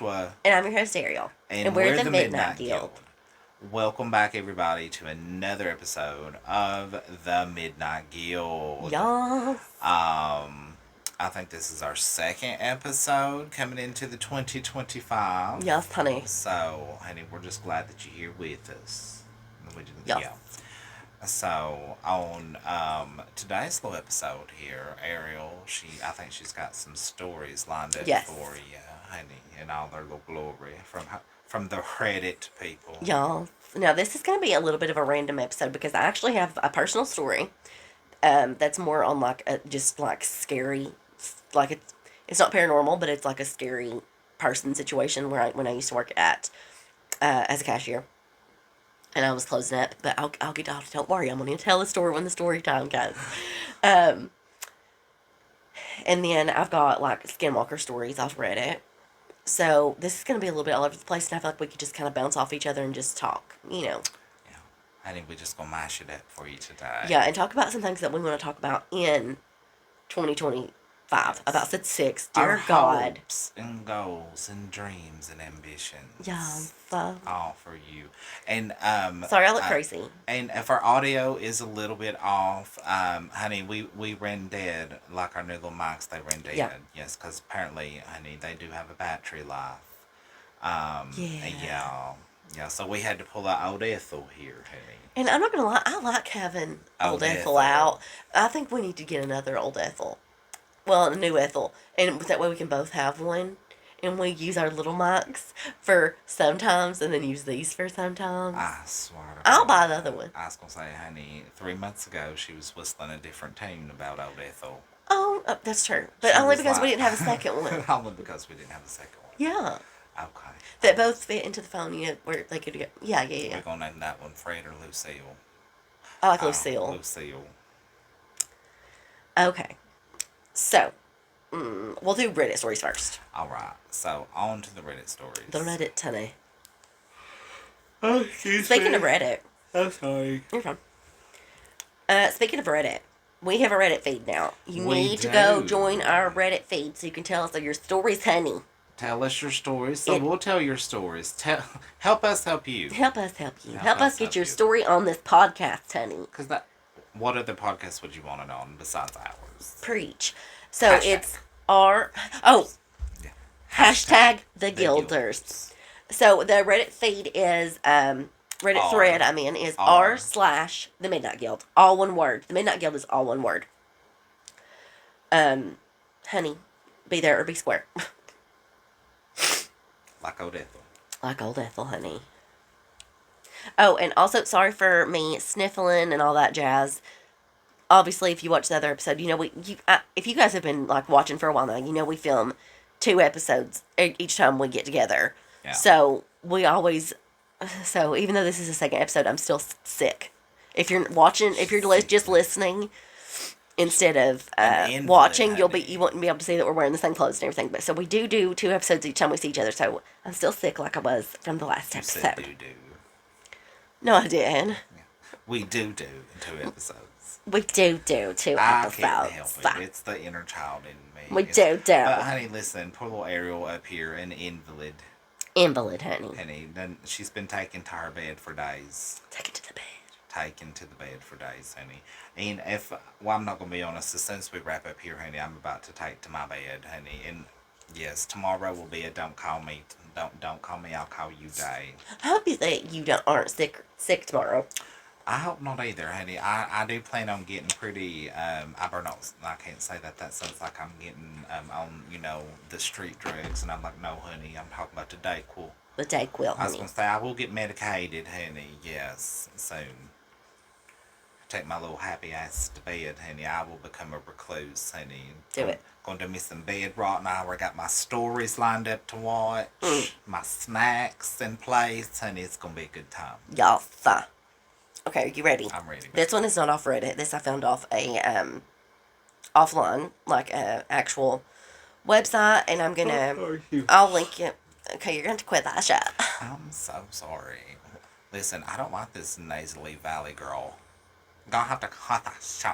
Joshua. And I'm your host, Ariel. And we're we're the the Midnight Midnight Guild. Guild. Welcome back, everybody, to another episode of the Midnight Guild. Yes. I think this is our second episode coming into the 2025. Yes, honey. So, honey, we're just glad that you're here with us. Yes. Yeah. So on today's little episode here, Ariel, I think she's got some stories lined up Yes. for you, honey, in all their little glory from the Reddit people. Y'all. Now, this is going to be a little bit of a random episode because I actually have a personal story that's more on like just like scary, like it's not paranormal, but it's like a scary person situation when I used to work at as a cashier. And I was closing up, but I'll get off. Don't worry, I'm going to tell the story when the story time comes. And then I've got like Skinwalker Stories. I've read it. So this is going to be a little bit all over the place, and I feel like we could just kind of bounce off each other and just talk, Yeah. I think we're just going to mash it up for you today. Yeah, and talk about some things that we want to talk about in 2025. Yes. About said 6. Dear Our God. Hopes and goals and dreams and ambitions. Yeah. All for you. And sorry, I look crazy. And if our audio is a little bit off, honey, we ran dead, like our new little mics, they ran dead. Yeah. Yes, because apparently, honey, they do have a battery life. Yeah, so we had to pull out old Ethel here, honey. And I'm not going to lie, I like having old Ethel out. I think we need to get another old Ethel. Well, a new Ethel. And that way we can both have one. And we use our little mics for sometimes and then use these for sometimes. I swear to God. I'll buy the other one. I was going to say, honey, 3 months ago she was whistling a different tune about old Ethel. Oh, that's true. But only because we didn't have a second one. Only because we didn't have a second one. Yeah. Okay. That both fit into the phone, you know, where they could get. Yeah. We're going to name that one Fred or Lucille. I like Lucille. Lucille. Okay. So, we'll do Reddit stories first. Alright, so on to the Reddit stories. The Reddit, honey. Oh, Speaking of Reddit. I'm sorry. You're fine. Speaking of Reddit, we have a Reddit feed now. You need to go join our Reddit feed so you can tell us your stories, honey. Tell us your stories. So we'll tell your stories. Help us help you. Help us help you. Help us get your story on this podcast, honey. Because what other podcasts would you want it on besides ours? Preach. So it's our... Oh. Yeah. Hashtag the Guilders. So the Reddit feed is... Reddit thread I'm in is r/the Midnight Guild. All one word. The Midnight Guild is all one word. Honey, be there or be square. Like old Ethel. Like old Ethel, honey. Oh, and also, sorry for me sniffling and all that jazz. Obviously, if you watch the other episode, you know, if you guys have been, like, watching for a while now, you know we film 2 episodes each time we get together. Yeah. So, so, even though this is the second episode, I'm still sick. If you're watching, if you're just listening instead of watching, you won't be able to see that we're wearing the same clothes and everything. But so we do 2 episodes each time we see each other. So I'm still sick like I was from the last episode. Said do. No, I didn't. Yeah. We do in 2 episodes. We do 2 episodes. I can't help it. It's the inner child in me. We do. But honey, listen, poor little Ariel up here, an invalid. Invalid, honey. She's been taken to her bed for days. Taken to the bed. Taken to the bed for days, honey. And I'm not going to be honest, as soon as we wrap up here, honey, I'm about to take to my bed, honey. And yes, tomorrow will be a don't call me, I'll call you day. I hope that you aren't sick tomorrow. I hope not either, honey. I do plan on getting pretty, I can't say that sounds like I'm getting on, you know, the street drugs. And I'm like, no, honey, I'm talking about the Dayquil. The Dayquil, honey. I was going to say, I will get medicated, honey, yes, soon. Take my little happy ass to bed, honey. I will become a recluse, honey. Do it. Going to do me some bed right now where I got my stories lined up to watch. My snacks in place, honey. It's going to be a good time. Y'all, okay, are you ready? I'm ready. This one is not off Reddit. This I found off a offline, like a actual website, and I'm gonna. I'll link it. Okay, you're going to quit that shit. I'm so sorry. Listen, I don't like this nasally valley girl. Gonna have to cut that shit.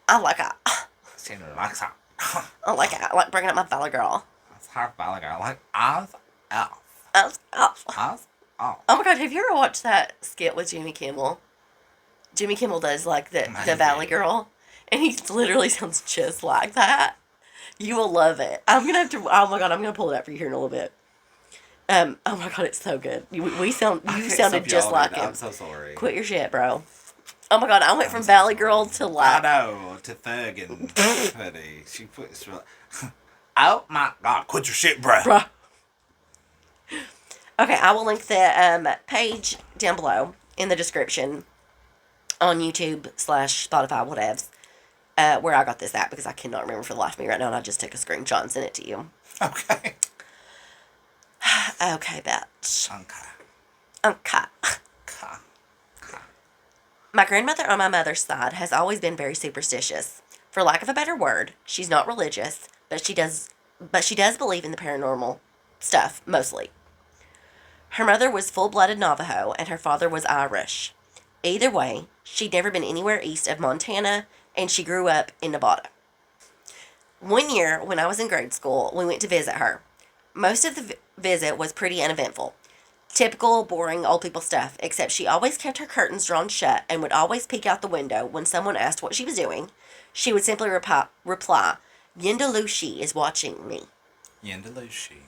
I like it. She likes it. I like it. I like bringing up my valley girl. It's her valley girl. Like, I off. Off. Off. Off. Oh my god, have you ever watched that skit with Jimmy Kimmel? Jimmy Kimmel does like the Valley Girl, and he literally sounds just like that. You will love it. I'm gonna have to. Oh my god, I'm gonna pull it out for you here in a little bit. Oh my god, it's so good. You sounded just like him. I'm so sorry. Quit your shit, bro. Oh my god, I went from Valley Girl to like. I know, to Thug and Putty. She puts. Oh my god, quit your shit, bro. Bruh. Okay, I will link the page down below in the description on YouTube/Spotify, whatevs, where I got this at because I cannot remember for the life of me right now, and I just took a screenshot and sent it to you. Okay. Okay, bitch. Okay. Okay. My grandmother on my mother's side has always been very superstitious. For lack of a better word, she's not religious, but she does believe in the paranormal stuff, mostly. Her mother was full-blooded Navajo, and her father was Irish. Either way, she'd never been anywhere east of Montana, and she grew up in Nevada. One year, when I was in grade school, we went to visit her. Most of the visit was pretty uneventful. Typical, boring, old people stuff, except she always kept her curtains drawn shut and would always peek out the window when someone asked what she was doing. She would simply reply, Yindalushi is watching me. Yindalushi.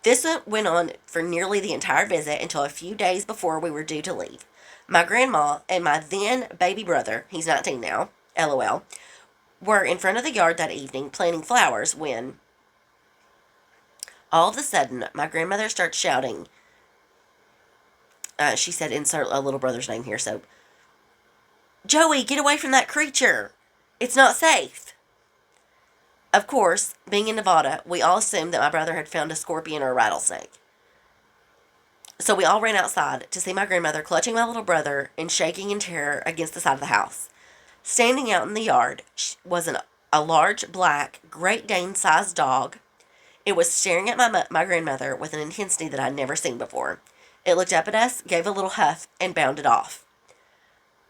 This went on for nearly the entire visit until a few days before we were due to leave. My grandma and my then baby brother, he's 19 now, LOL, were in front of the yard that evening planting flowers when, all of a sudden, my grandmother starts shouting. She said, insert a little brother's name here, so, Joey, get away from that creature. It's not safe. Of course, being in Nevada, we all assumed that my brother had found a scorpion or a rattlesnake. So we all ran outside to see my grandmother clutching my little brother and shaking in terror against the side of the house. Standing out in the yard was a large, black, Great Dane-sized dog. It was staring at my grandmother with an intensity that I'd never seen before. It looked up at us, gave a little huff, and bounded off.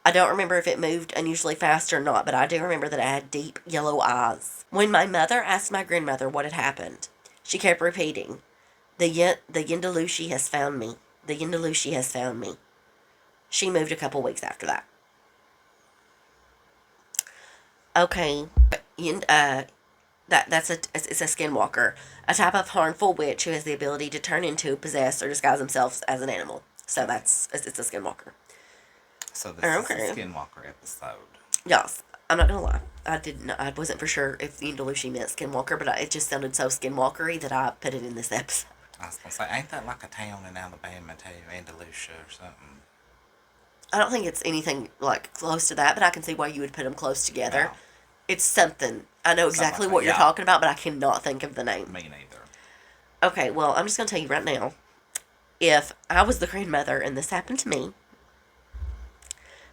I don't remember if it moved unusually fast or not, but I do remember that it had deep yellow eyes. When my mother asked my grandmother what had happened, she kept repeating, the Yindalushi has found me. The Yindalushi has found me. She moved a couple weeks after that. Okay, it's a skinwalker, a type of harmful witch who has the ability to turn into, possess, or disguise themselves as an animal. So it's a skinwalker. So this is a Skinwalker episode. Yes, I'm not gonna lie. I wasn't for sure if Yindalushi meant skinwalker, but it just sounded so skinwalkery that I put it in this episode. I was gonna say, ain't that like a town in Alabama too, Andalusia or something? I don't think it's anything like close to that, but I can see why you would put them close together. Yeah. It's something. I know exactly what you're talking about, but I cannot think of the name. Me neither. Okay, well, I'm just gonna tell you right now. If I was the grandmother and this happened to me,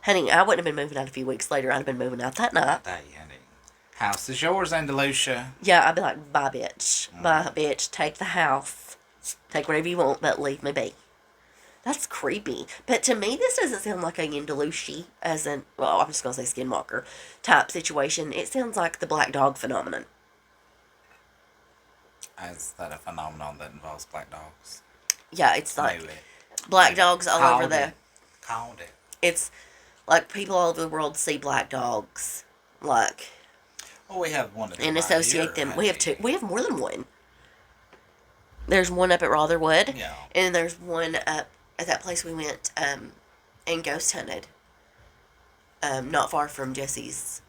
honey, I wouldn't have been moving out a few weeks later. I'd have been moving out that night. Hey, honey. House is yours, Andalusia. Yeah, I'd be like, bye, bitch. Bye, bitch. Take the house. Take whatever you want, but leave me be. That's creepy. But to me, this doesn't sound like a Yindalushi, as in, well, I'm just going to say skinwalker type situation. It sounds like the black dog phenomenon. Is that a phenomenon that involves black dogs? Yeah, it's like black dogs all over the... Called it. It's like people all over the world see black dogs, like... Well, we have one of them and right associate here, them. We have two. We have more than one. There's one up at Rotherwood. Yeah. And there's one up at that place we went and ghost hunted. Not far from Jesse's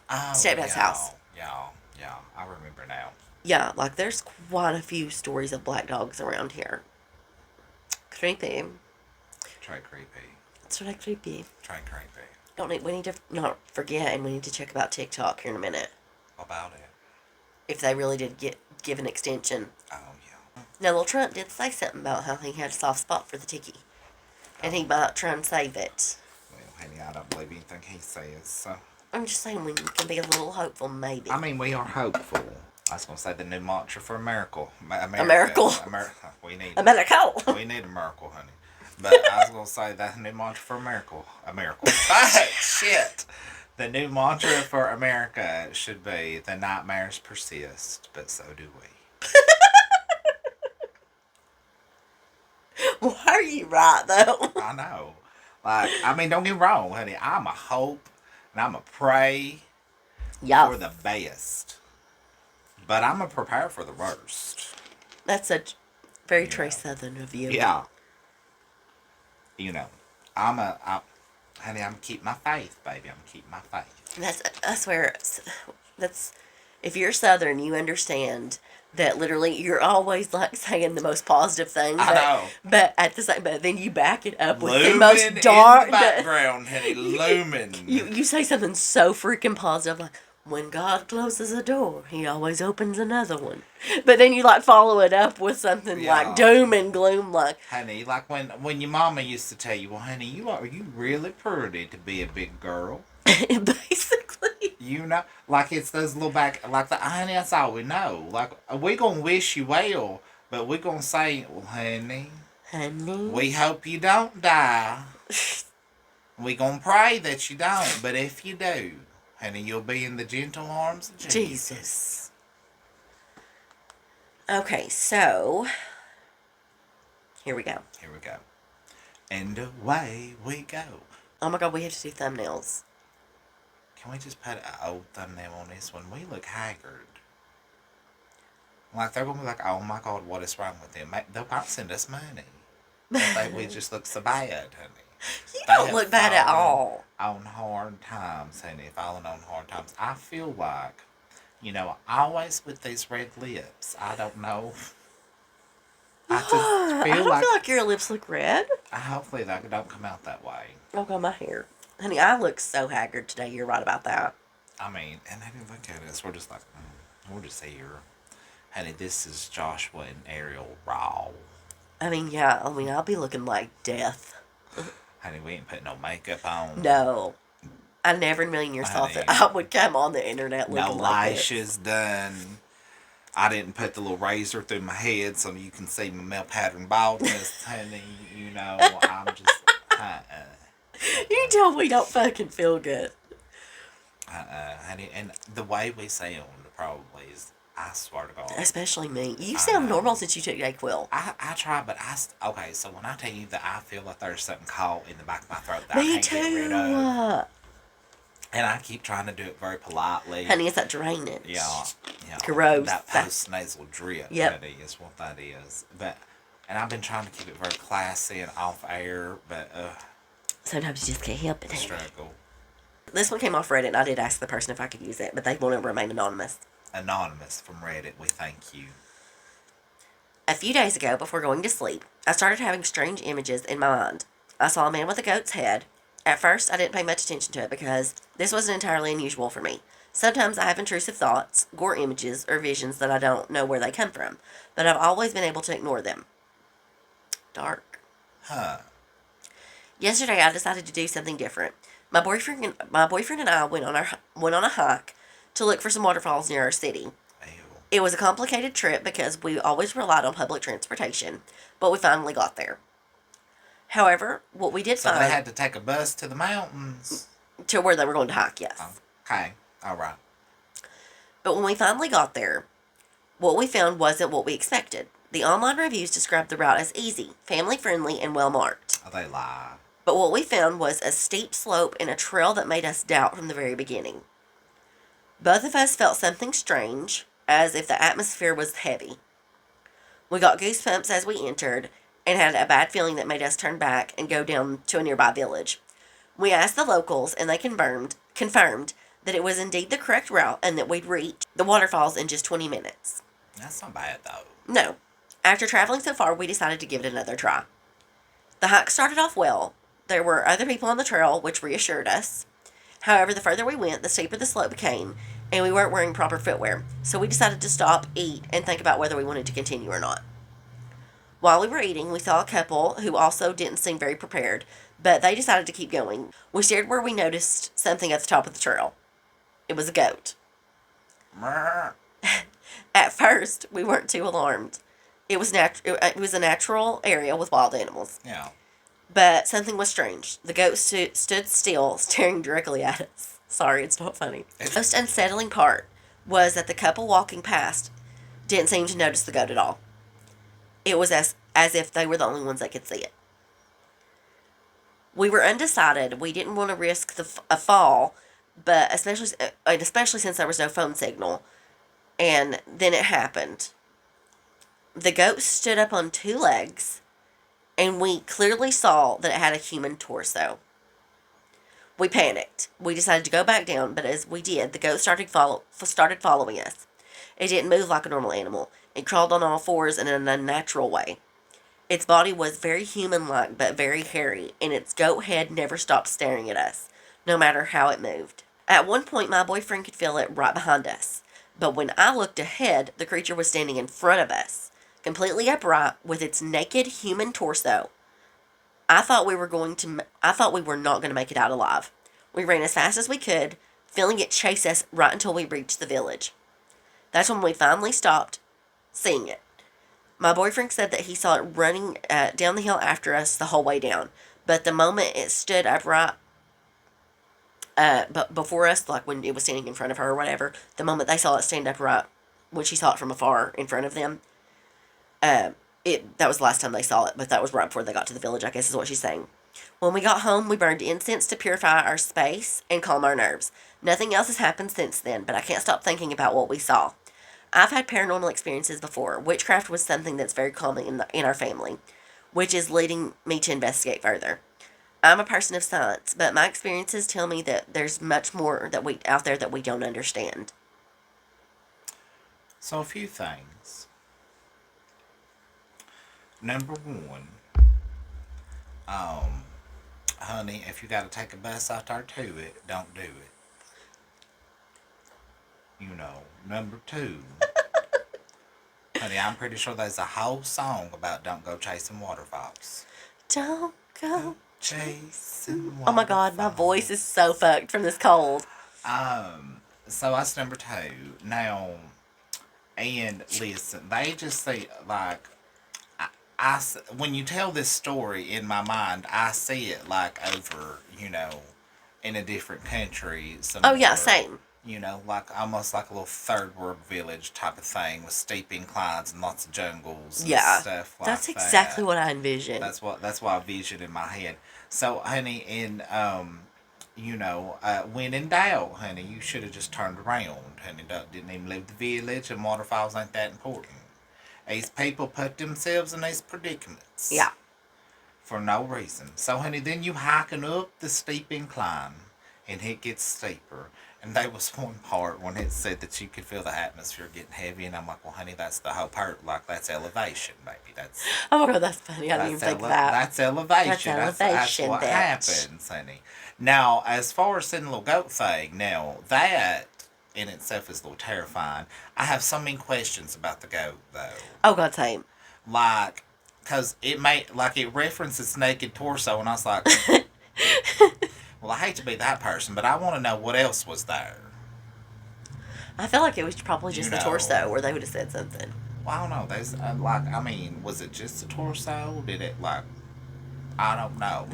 stepdad's house. Yeah, I remember now. Yeah, like there's quite a few stories of black dogs around here. Creepy. Try creepy. It's really creepy. Try creepy. We need to not forget, and we need to check about TikTok here in a minute. About it. If they really did give an extension. Oh, yeah. Now, Lil Trump did say something about how he had a soft spot for the tiki. And he might try and save it. Well, honey, I don't believe anything he says, so... I'm just saying we can be a little hopeful, maybe. I mean, we are hopeful. I was going to say the new mantra for a miracle. A miracle? We need a miracle. We need a miracle, honey. But I was going to say that new mantra for America. Shit. The new mantra for America should be, the nightmares persist, but so do we. Why are you right, though? I know. Like, I mean, don't get me wrong, honey. I'm a hope and I'm a pray Yeah, for the best. But I'm a prepare for the worst. that's a very You Trey know. Southern of you. Yeah. You know. Honey, I'm keep my faith, baby. I'm keep my faith. I swear, that's if you're Southern, you understand that literally you're always like saying the most positive thing, I know. but at the same, but then you back it up with the Looming most in dark. the background, honey. Looming. You say something so freaking positive, like when God closes a door, He always opens another one. But then you like follow it up with something like Yeah. doom and gloom, like Honey, like when your mama used to tell you, well, honey, you really pretty to be a big girl. basically. You know, like it's those little back, like the honey. That's all we know. Like we gonna wish you well, but we gonna say, well, honey, Honey. we hope you don't die. We gonna pray that you don't, but if you do, honey, you'll be in the gentle arms of Jesus. Okay, so here we go. Here we go, and away we go. Oh my God, we have to do thumbnails. Can we just put an old thumbnail on this one? We look haggard. Like, they're going to be like, oh my God, what is wrong with them? They'll probably send us money. They think we just look so bad, honey. You They don't have look bad at fallen all. On hard times, honey. Falling on hard times. I feel like, always with these red lips, I don't know. I just I feel don't like, feel like your lips look red. hopefully they don't come out that way. Oh God, my hair. Honey, I look so haggard today. You're right about that. I mean, and they didn't look at us. We're just like, we're just here. Honey, this is Joshua and Ariel raw. I mean, yeah. I mean, I'll be looking like death. Honey, we ain't put no makeup on. No. I never in a million years thought that I would come on the internet looking No like lashes done. I didn't put the little razor through my head so you can see my male pattern baldness, honey. I'm just, this. You tell me don't fucking feel good. honey. And the way we sound probably is, I swear to God. Especially me. You sound normal since you took Dayquil. I try, but okay, so when I tell you that I feel like there's something caught in the back of my throat that I Me can't get rid of. too. And I keep trying to do it very politely. Honey, it's that drainage. Yeah. Gross. That post nasal drip, Yep. honey, is what that is. And I've been trying to keep it very classy and off air, but Sometimes you just can't help it. struggle. This one came off Reddit, and I did ask the person if I could use it, but they won't remain anonymous. Anonymous from Reddit, we thank you. A few days ago, before going to sleep, I started having strange images in my mind. I saw a man with a goat's head. At first, I didn't pay much attention to it because this wasn't entirely unusual for me. Sometimes I have intrusive thoughts, gore images, or visions that I don't know where they come from, but I've always been able to ignore them. Dark. Huh. Yesterday, I decided to do something different. My boyfriend and I went on a hike to look for some waterfalls near our city. Ew. It was a complicated trip because we always relied on public transportation, but we finally got there. However, what we did So find they had to take a bus to the mountains. to where they were going to hike, yes. Okay, alright. But when we finally got there, what we found wasn't what we expected. The online reviews described the route as easy, family-friendly, and well-marked. Oh, they lie. But what we found was a steep slope and a trail that made us doubt from the very beginning. Both of us felt something strange, as if the atmosphere was heavy. We got goosebumps as we entered, and had a bad feeling that made us turn back and go down to a nearby village. We asked the locals, and they confirmed that it was indeed the correct route and that we'd reach the waterfalls in just 20 minutes. That's not bad, though. No. After traveling so far, we decided to give it another try. The hike started off well. There were other people on the trail, which reassured us. However, the further we went, the steeper the slope became, and we weren't wearing proper footwear, so we decided to stop, eat, and think about whether we wanted to continue or not. While we were eating, we saw a couple who also didn't seem very prepared, but they decided to keep going. We stared where we noticed something at the top of the trail. It was a goat. Mrr. At first, we weren't too alarmed. It was a natural area with wild animals. Yeah. But something was strange. The goat stood still, staring directly at us. Sorry, it's not funny. The most unsettling part was that the couple walking past didn't seem to notice the goat at all. It was as as if they were the only ones that could see it. We were undecided. We didn't want to risk a fall, but especially since there was no phone signal. And then it happened. The goat stood up on two legs, and we clearly saw that it had a human torso. We panicked. We decided to go back down, but as we did, the goat started following us. It didn't move like a normal animal. It crawled on all fours in an unnatural way. Its body was very human-like, but very hairy, and its goat head never stopped staring at us, no matter how it moved. At one point, my boyfriend could feel it right behind us, but when I looked ahead, the creature was standing in front of us, completely upright, with its naked human torso. I thought we were not going to make it out alive. We ran as fast as we could, feeling it chase us right until we reached the village. That's when we finally stopped seeing it. My boyfriend said that he saw it running down the hill after us the whole way down. But the moment it stood upright, but before us, like when it was standing in front of her or whatever, the moment they saw it stand upright, when she saw it from afar in front of them, that was the last time they saw it. But that was right before they got to the village, I guess is what she's saying. When we got home, we burned incense to purify our space and calm our nerves. Nothing else has happened since then, but I can't stop thinking about what we saw. I've had paranormal experiences before. Witchcraft was something that's very common in our family, which is leading me to investigate further. I'm a person of science, but my experiences tell me that there's much more out there that we don't understand. So, a few things. Number one, um, honey, if you got to take a bus out there to it, don't do it. Number two, honey, I'm pretty sure there's a whole song about don't go chasing waterfalls. Don't go chasing waterfalls. Oh my god, my voice is so fucked from this cold. So that's number two. Now, and listen, they just say, like, when you tell this story in my mind, I see it, like, over, in a different country. Oh, yeah, same. Like almost like a little third world village type of thing with steep inclines and lots of jungles and stuff like that's that. exactly what I envision. That's what I vision in my head. So, honey, when in doubt, honey, you should have just turned around, honey. Didn't even leave the village, and waterfalls ain't that important. These people put themselves in these predicaments. Yeah. For no reason. So, honey, then you hiking up the steep incline, and it gets steeper. And there was one part when it said that you could feel the atmosphere getting heavy, and I'm like, well, honey, that's the whole part. Like, that's elevation, baby. That's oh my god, that's funny. I didn't even think that. That's elevation. That's what bitch. happens, honey. Now, as far as seeing the little goat thing, now that in itself is a little terrifying. I have so many questions about the goat, though. Oh god, same. Like, because it references naked torso, and I was like, well, I hate to be that person, but I want to know what else was there. I feel like it was probably just the torso, or they would have said something. Well, I don't know. There's was it just the torso? Did it I don't know.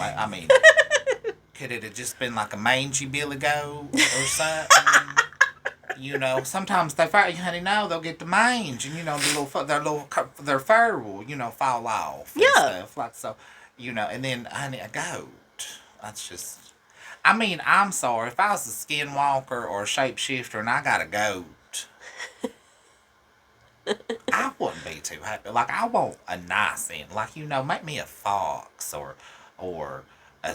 Could it have just been like a mangy billy goat or something? Sometimes they honey, no, they'll get the mange, and their fur will fall off. And stuff like so, and then honey, a goat. That's just. I'm sorry. If I was a skinwalker or a shapeshifter and I got a goat, I wouldn't be too happy. Like, I want a nice end. Like, make me a fox or a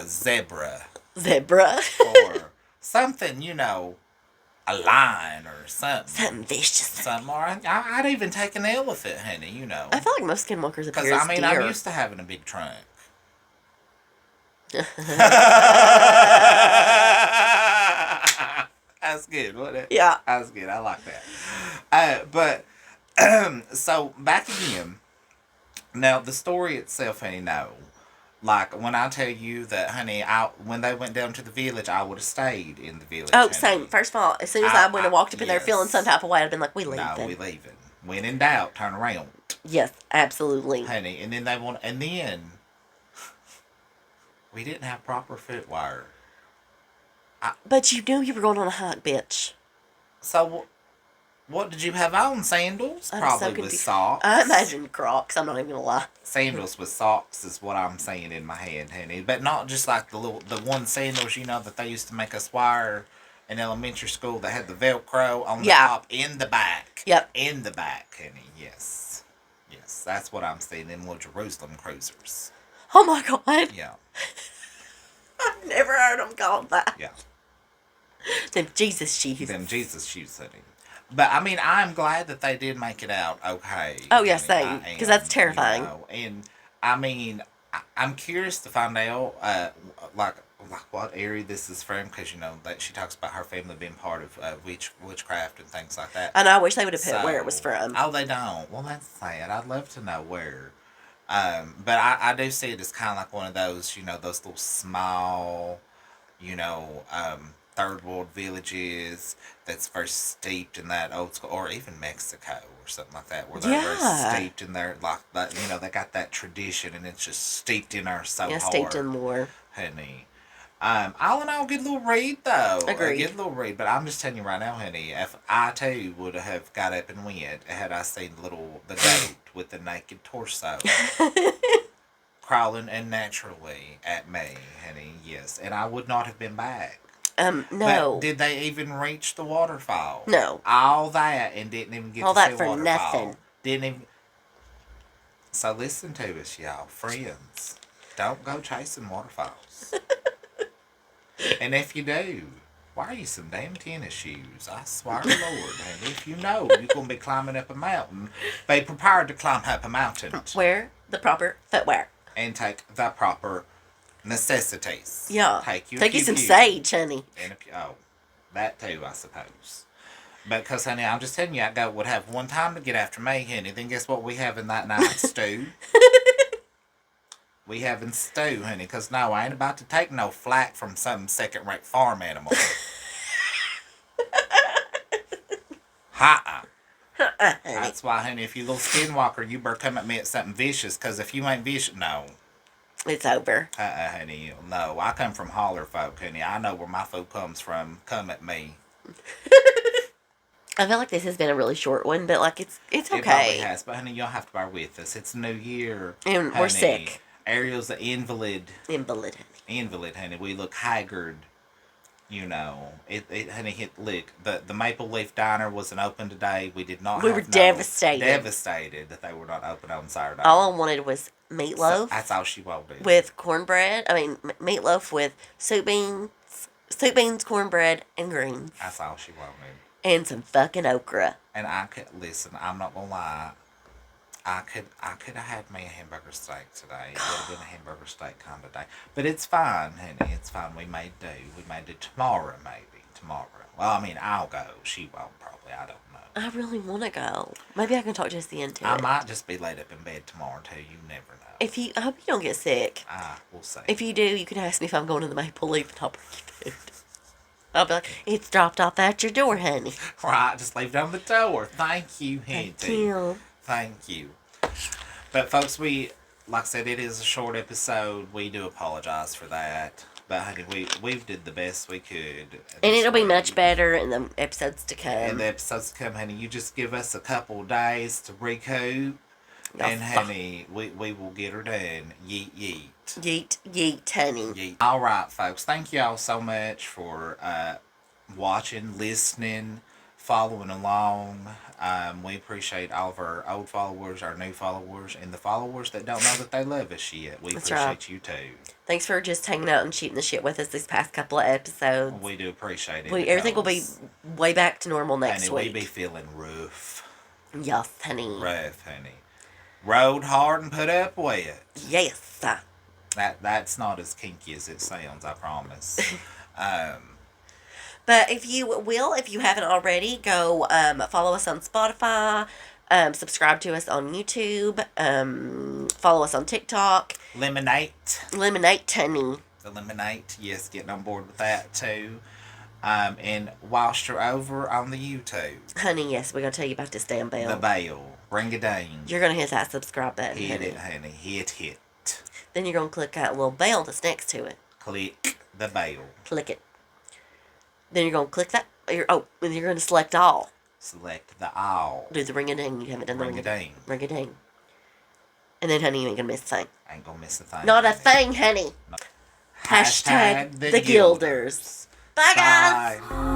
zebra. Zebra. Or something, a lion or something. Something vicious. Or I'd even take an elephant, honey, I feel like most skinwalkers appear as deer. I'm used to having a big trunk. That's good, wasn't it? Yeah. That's good. I like that. But so back again. Now the story itself, honey, no. Like when I tell you that, honey, when they went down to the village, I would have stayed in the village. Oh, honey. Same. First of all, as soon as I went and walked up in there feeling some type of way, I'd been like, we leaving. No, we leaving. When in doubt, turn around. Yes, absolutely. Honey, and then we didn't have proper footwear. But you knew you were going on a hike, bitch. So, What did you have on? Sandals? I'm so Probably with confused. socks. I imagine Crocs. I'm not even gonna lie. Sandals with socks is what I'm saying in my head, honey. But not just like the one sandals, that they used to make us wear in elementary school that had the Velcro on the Yeah. top in the back. Yep. In the back, honey. Yes. Yes, that's what I'm saying in little Jerusalem cruisers. Oh my god. Yeah. I've never heard them called that. Yeah. Them Jesus shoes. Them Jesus shoes, honey. But I mean, I'm glad that they did make it out okay. Oh yes, honey. same. Because that's terrifying. And I mean, I'm curious to find out, like what area this is from, because that she talks about her family being part of witchcraft and things like that. And I wish they would have put where it was from. Oh, they don't. Well, that's sad. I'd love to know where. But I do see it as kind of like one of those, those little small, third world villages that's very steeped in that old school, or even Mexico or something like that, where they're very steeped in their, like that, they got that tradition and it's just steeped in there so hard. Steeped in lore. Honey. All in all, good little read though. Agreed. A good little read, but I'm just telling you right now, honey, if I too would have got up and went had I seen the goat with the naked torso crawling unnaturally at me, honey, yes, and I would not have been back. No. But did they even reach the waterfall? No. All that and didn't even get all to that see for waterfall. nothing. Didn't even. So listen to us, y'all, friends. Don't go chasing waterfalls. And if you do, wear you some damn tennis shoes. I swear to Lord, honey. If you know you're going to be climbing up a mountain, be prepared to climb up a mountain. Wear the proper footwear. And take the proper necessities. Yeah. Take you some sage, honey. And that too, I suppose. Because, honey, I'm just telling you, that goat would have one time to get after me, honey. Then guess what we have in that night? Stew. We having stew, honey, because no, I ain't about to take no flack from some second-rate farm animal. Ha-uh. That's why, honey, if you little skinwalker, you better come at me at something vicious, because if you ain't vicious, no. It's over. Honey, no. I come from holler folk, honey. I know where my food comes from. Come at me. I feel like this has been a really short one, but like it's okay. It probably has, but honey, you'll have to bear with us. It's New Year, and honey. We're sick. Ariel's an invalid. Invalid, honey. Invalid, honey. We look haggard. Honey, look, the Maple Leaf Diner wasn't open today. We did not. We were devastated. Devastated that they were not open on Saturday. All I wanted was meatloaf. So that's all she wanted. With cornbread. I mean, meatloaf with soup beans, cornbread, and greens. That's all she wanted. And some fucking okra. And I could listen. I'm not gonna lie. I could have had me a hamburger steak today. It would have been a hamburger steak kind of day. But it's fine, honey. It's fine. We may do. We may do tomorrow, maybe. Tomorrow. Well, I mean, I'll go. She won't probably. I don't know. I really want to go. Maybe I can talk Jesse into it. I might just be laid up in bed tomorrow, too. You never know. I hope you don't get sick. We'll see. If you do, you can ask me if I'm going to the Maple Leaf and I'll bring you food. I'll be like, it's dropped off at your door, honey. Right, just leave it on the door. Thank you, honey. Thank you. Thank you. But folks, like I said, it is a short episode. We do apologize for that. But honey, we did the best we could. And it'll be much better in the episodes to come. In the episodes to come, honey. You just give us a couple days to recoup. And honey, we will get her done. Yeet, yeet. Yeet, yeet, honey. Yeet. All right, folks. Thank you all so much for watching, listening, following along. We appreciate all of our old followers, our new followers, and the followers that don't know that they love us yet. We appreciate you too. Thanks for just hanging out and shooting the shit with us these past couple of episodes. We do appreciate it. Everything will be way back to normal next week. We be feeling rough. Yes, honey. Rough, honey. Rode hard and put up with it. Yes. That's not as kinky as it sounds, I promise. But if you haven't already, go follow us on Spotify, subscribe to us on YouTube, follow us on TikTok. Lemonade, honey. The lemonade, yes, getting on board with that too. And whilst you're over on the YouTube, honey, yes, we're gonna tell you about this damn bell. The bell, ring a ding. You're gonna hit that subscribe button. Hit it, honey. Hit. Then you're gonna click that little bell that's next to it. Click the bell. Click it. Then you're gonna click that. And you're gonna select all. Select the all. Do the ring-a-ding. You haven't done the Ring-a-ding. Ring-a-ding. And then, honey, you ain't gonna miss a thing. I ain't gonna miss a thing. Not a honey. thing, honey. No. Hashtag the Gilders. Bye, guys. Bye.